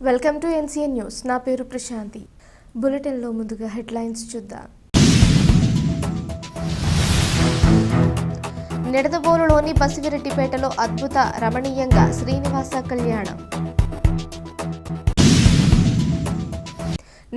Welcome to NCN news. నా పేరు ప్రశాంతి. బులెటిన్లో ముందుగా హెడ్లైన్స్ చూద్దాం. నిడదవోలులోని బసివిరెడ్డిపేటలో అద్భుత రమణీయంగా శ్రీనివాస కళ్యాణం.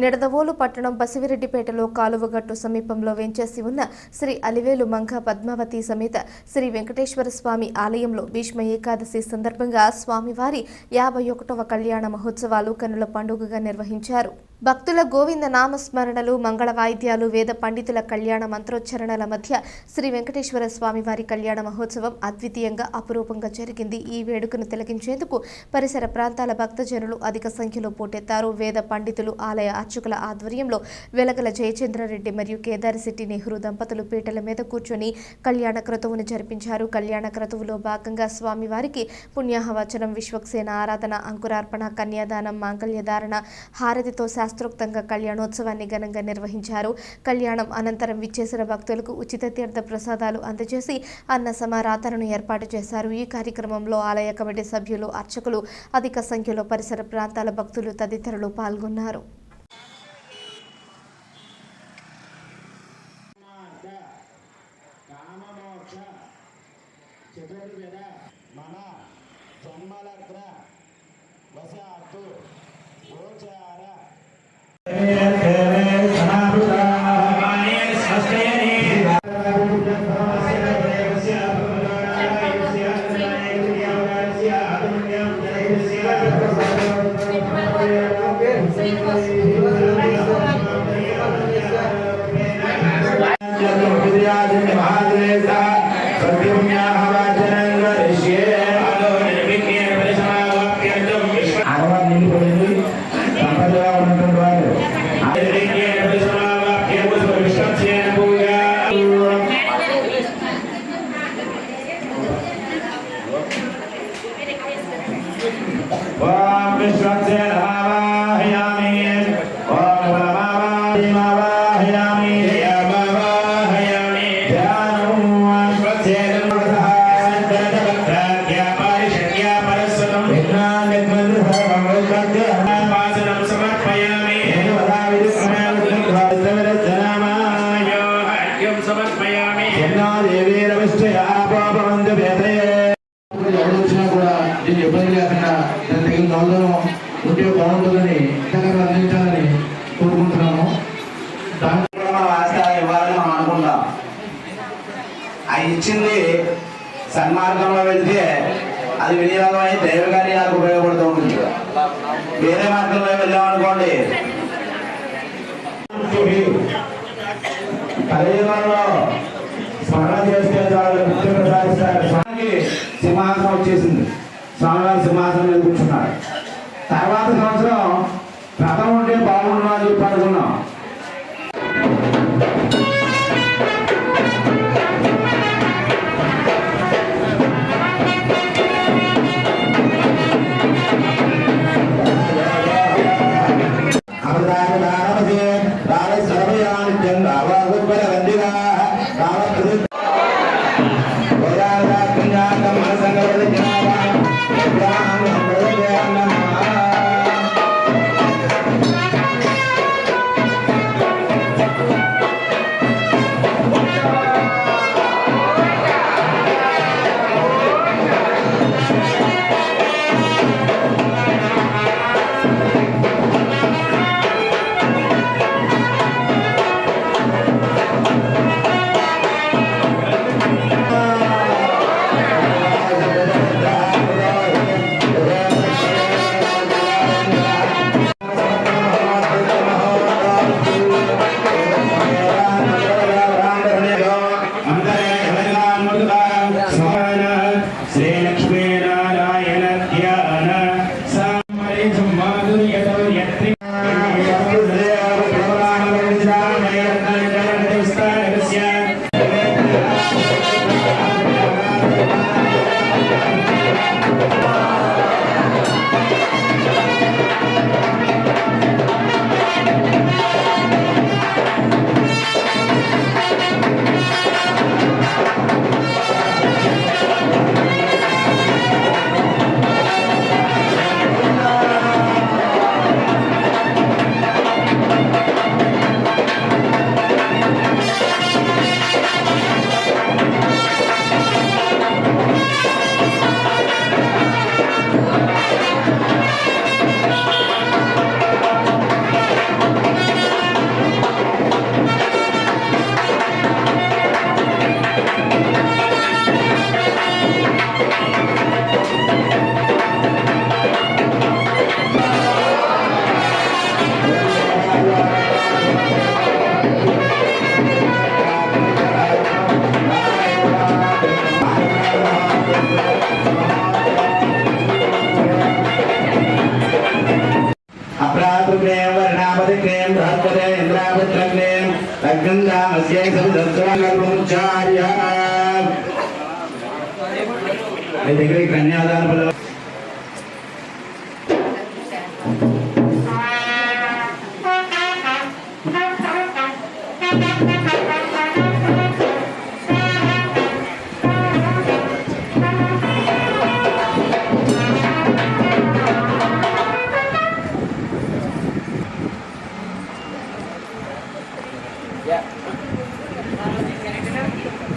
నిడదవోలు పట్టణం బసివిరెడ్డిపేటలో కాలువగట్టు సమీపంలో వెంచేసి ఉన్న శ్రీ అలివేలు మంగ పద్మావతి సమేత శ్రీ వెంకటేశ్వర స్వామి ఆలయంలో భీష్మ ఏకాదశి సందర్భంగా స్వామివారి 51వ కళ్యాణ మహోత్సవాలు కన్నుల పండుగగా నిర్వహించారు. భక్తుల గోవింద నామస్మరణలు, మంగళ వాయిద్యాలు, వేద పండితుల కళ్యాణ మంత్రోచ్చరణల మధ్య శ్రీ వెంకటేశ్వర స్వామి వారి కళ్యాణ మహోత్సవం అద్వితీయంగా అపురూపంగా జరిగింది. ఈ వేడుకను తిలకించేందుకు పరిసర ప్రాంతాల భక్తజనులు అధిక సంఖ్యలో పోటెత్తారు. వేద పండితులు, ఆలయ అర్చకుల ఆధ్వర్యంలో వెలగల జయచంద్రారెడ్డి మరియు కేదారిశెట్టి నెహ్రూ దంపతులు పీటల మీద కూర్చొని కళ్యాణ క్రతువును జరిపించారు. కళ్యాణ క్రతువులో భాగంగా స్వామివారికి పుణ్యాహవచనం, విశ్వక్సేన ఆరాధన, అంకురార్పణ, కన్యాదానం, మాంగళ్యధారణ, హారతితో శాస్త్రోక్తంగా కళ్యాణోత్సవాన్ని ఘనంగా నిర్వహించారు. కళ్యాణం అనంతరం విచ్చేసిన భక్తులకు ఉచిత తీర్థ ప్రసాదాలు అందజేసి అన్న సమారాధనను ఏర్పాటు చేశారు. ఈ కార్యక్రమంలో ఆలయ కమిటీ సభ్యులు, అర్చకులు, అధిక సంఖ్యలో పరిసర ప్రాంతాల భక్తులు తదితరులు పాల్గొన్నారు. ఇబ్బంది లేకుండా దాని తగిన నోదనం ఉంటే బాగుంటుందని అందించాలని కోరుకుంటున్నాము. దానికి కూడా మనం ఆస్తి ఇవ్వాలని మనం అనుకుంటాం. అది ఇచ్చింది సన్మార్గంలో వెళ్తే అది వినియోగం అయి దైవ కార్యాలకు ఉపయోగపడుతూ ఉంటుంది. వేరే మార్గంలో వెళ్ళామనుకోండి, కలియుగంలో స్మరణ చేస్తే స్వామికి సింహాసనం వచ్చేసింది. స్వామివారి సింహాసనం మీద కూర్చున్నాడు. తర్వాత సంవత్సరం రథం ఉంటే బాగుండు అని చెప్పి అనుకున్నాం. धातुग्नें वर्णापतिग्नें बृहस्पते इंद्रावृत्रग्नें लग्नंदामस्यै सविदस्वागर्भमुच्चार्य ये देखिए कन्यादान बल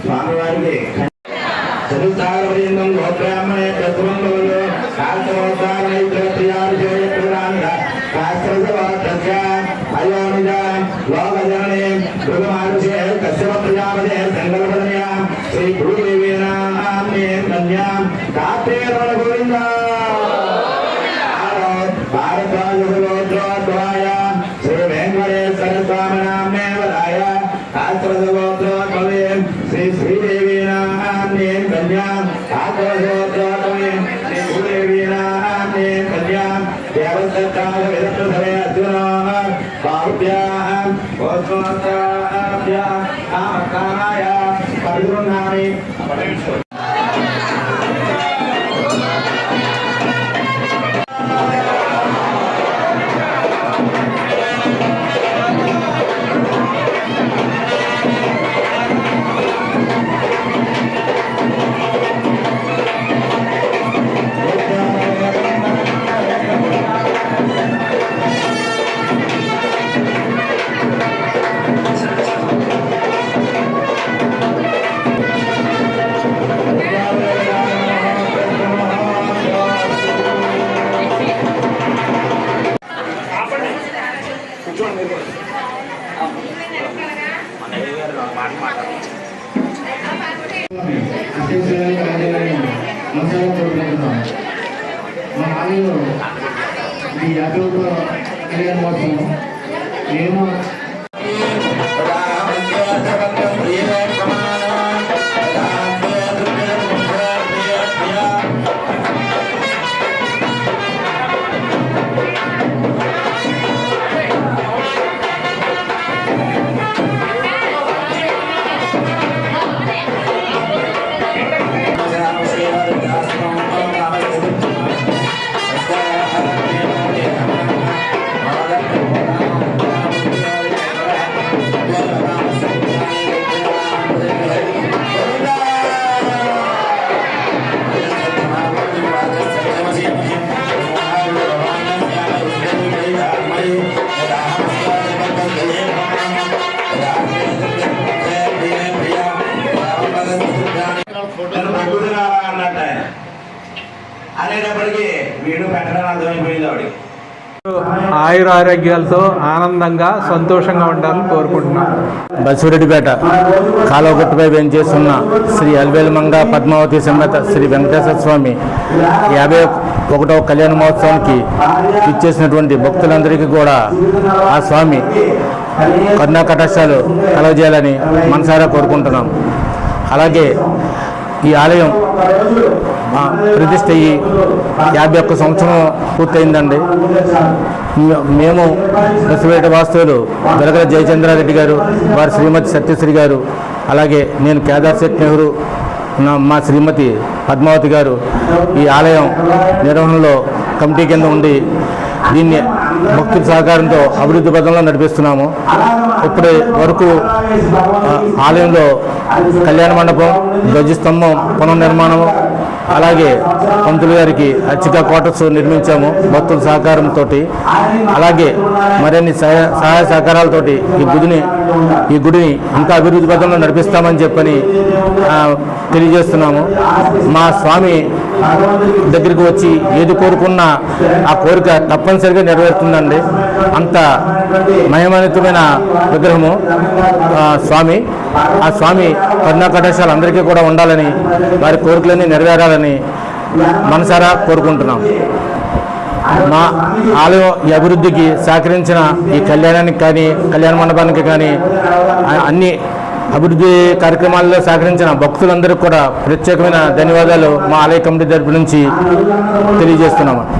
स्वामी चतुर्थावरिन्दं गोब्राह्मणे तत्त्वं भवतो शास्त्रोद्धारैत्रप्रियार्जयप्रदानः शास्त्रसवार्थस्य अयोनिजा लोकजनने भृगमानुषे कश्यप प्रजापते सङ्कल्पतनया श्रीभूदेवीनाम्ने कन्यां काप्तेरमणगोविन्द भारद्वाजगोत्रोद्भवाय श्रीवेङ्कटेश्वरस्वामिनाम्ने वराय शास्त्रसगोत्रोद्भवे श्रीदेवीनाम्ने कन्यां शास्त्रसगोत्रोद्भवे श्रीभूदेवीनाम्ने कन्यां देवदत्ताविदत्तधरे अर्जुनः बाहुभ्यां गोत्रोत्तराभ्यां कामकामाय परिगृह्णामि ఈ యాత్రలో కలిగిన కోసం నేను అనేటప్పటికీ వీడు పెట్టడం అర్థమైపోయింది ఆవిడ. ఆయుర ఆరోగ్యాలతో ఆనందంగా సంతోషంగా ఉండాలని కోరుకుంటున్నాం. బసిరెడ్డిపేట కాలువగుట్టుపై వేంచేస్తున్న శ్రీ అలివేలుమంగ పద్మావతి సమేత శ్రీ వెంకటేశ్వర స్వామి 51వ కళ్యాణ మహోత్సవానికి ఇచ్చేసినటువంటి భక్తులందరికీ కూడా ఆ స్వామి కరుణా కటాక్షాలు కలగజేయాలని మనసారా కోరుకుంటున్నాం. అలాగే ఈ ఆలయం ప్రతిష్ఠ అయ్యి 51 సంవత్సరం పూర్తయిందండి. మేము బసిరెడ్డి వాస్తవులు వెలగల జయచంద్రారెడ్డి గారు, వారి శ్రీమతి సత్యశ్రీ గారు, అలాగే నేను కేదార్ శెట్టి నెహ్రూ, మా శ్రీమతి పద్మావతి గారు ఈ ఆలయం నిర్వహణలో కమిటీ కింద ఉండి దీన్ని భక్తుల సహకారంతో అభివృద్ధి పథంలో నడిపిస్తున్నాము. ఇప్పటి వరకు ఆలయంలో కళ్యాణ మండపం, ధ్వజస్తంభం పునర్నిర్మాణం, అలాగే పంతులు గారికి అర్చిక క్వార్టర్స్ నిర్మించాము భక్తుల సహకారంతో. అలాగే మరిన్ని సహాయ సహకారాలతోటి ఈ గుడిని ఇంకా అభివృద్ధి పథంలో నడిపిస్తామని చెప్పని తెలియజేస్తున్నాము. మా స్వామి దగ్గరికి వచ్చి ఏది కోరుకున్నా ఆ కోరిక తప్పనిసరిగా నెరవేరుతుందండి. అంత మహిమాన్వితమైన విగ్రహము స్వామి. ఆ స్వామి కరుణా కటాక్షాలు అందరికీ కూడా ఉండాలని, వారి కోరికలన్నీ నెరవేరాలని మనసారా కోరుకుంటున్నాం. మా ఆలయం ఈ అభివృద్ధికి సహకరించిన ఈ కళ్యాణానికి కానీ, కళ్యాణ మండపానికి కానీ, అన్ని అభివృద్ధి కార్యక్రమాల్లో సహకరించిన భక్తులందరికీ కూడా ప్రత్యేకమైన ధన్యవాదాలు మా ఆలయ కమిటీ తరపు నుంచి తెలియజేస్తున్నాము.